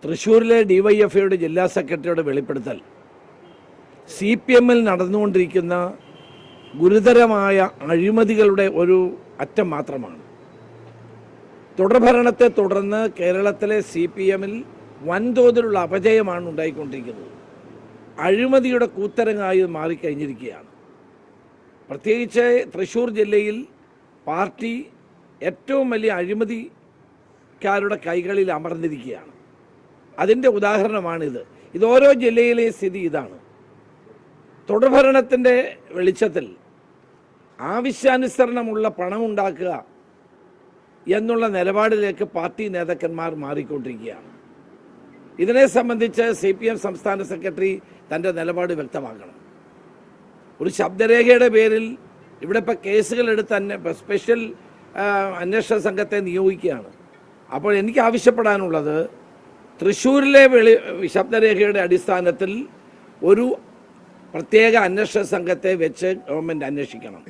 തൃശ്ശൂരിലെ ഡിവൈഎഫ്ഐയുടെ ജില്ലാ സെക്രട്ടറിയുടെ വെളിപ്പെടുത്തൽ CPM-ൽ നടന്നുകൊണ്ടിരിക്കുന്ന ഗുരുതരമായ അഴിമതികളുടെ ഒരു അറ്റം മാത്രമാണ്. തുടർഭരണത്തെ തുടർന്ന് കേരളത്തിലെ CPM-ൽ വൻതോതിലുള്ള അപജയമാണ് ഉണ്ടായിക്കൊണ്ടിരിക്കുന്നത്. അഴിമതിയുടെ കൂത്തരങ്ങായി മാറിക്കഴിഞ്ഞിരിക്കുകയാണ്. പ്രത്യേകിച്ച് തൃശ്ശൂർ ജില്ലയിൽ പാർട്ടി ഏറ്റവും വലിയ അഴിമതിക്കാരുടെ കൈകളിൽ അമർന്നിരിക്കുകയാണ്. അതിൻ്റെ ഉദാഹരണമാണിത്. ഓരോ ജില്ലയിലെയും സ്ഥിതി ഇതാണ്. തുടർഭരണത്തിൻ്റെ വെളിച്ചത്തിൽ ആവശ്യാനുസരണമുള്ള പണമുണ്ടാക്കുക എന്നുള്ള നിലപാടിലേക്ക് പാർട്ടി നേതാക്കന്മാർ മാറിക്കൊണ്ടിരിക്കുകയാണ്. ഇതിനെ സംബന്ധിച്ച് CPM സംസ്ഥാന സെക്രട്ടറി തൻ്റെ നിലപാട് വ്യക്തമാക്കണം. ഒരു ശബ്ദരേഖയുടെ പേരിൽ ഇവിടെ ഇപ്പോൾ കേസുകളെടുത്ത് സ്പെഷ്യൽ അന്വേഷണ സംഘത്തെ നിയോഗിക്കുകയാണ്. അപ്പോൾ എനിക്ക് ആവശ്യപ്പെടാനുള്ളത് തൃശ്ശൂരിലെ ശബ്ദരേഖയുടെ അടിസ്ഥാനത്തിൽ ഒരു പ്രത്യേക അന്വേഷണ സംഘത്തെ വെച്ച് ഗവൺമെൻറ് അന്വേഷിക്കണം.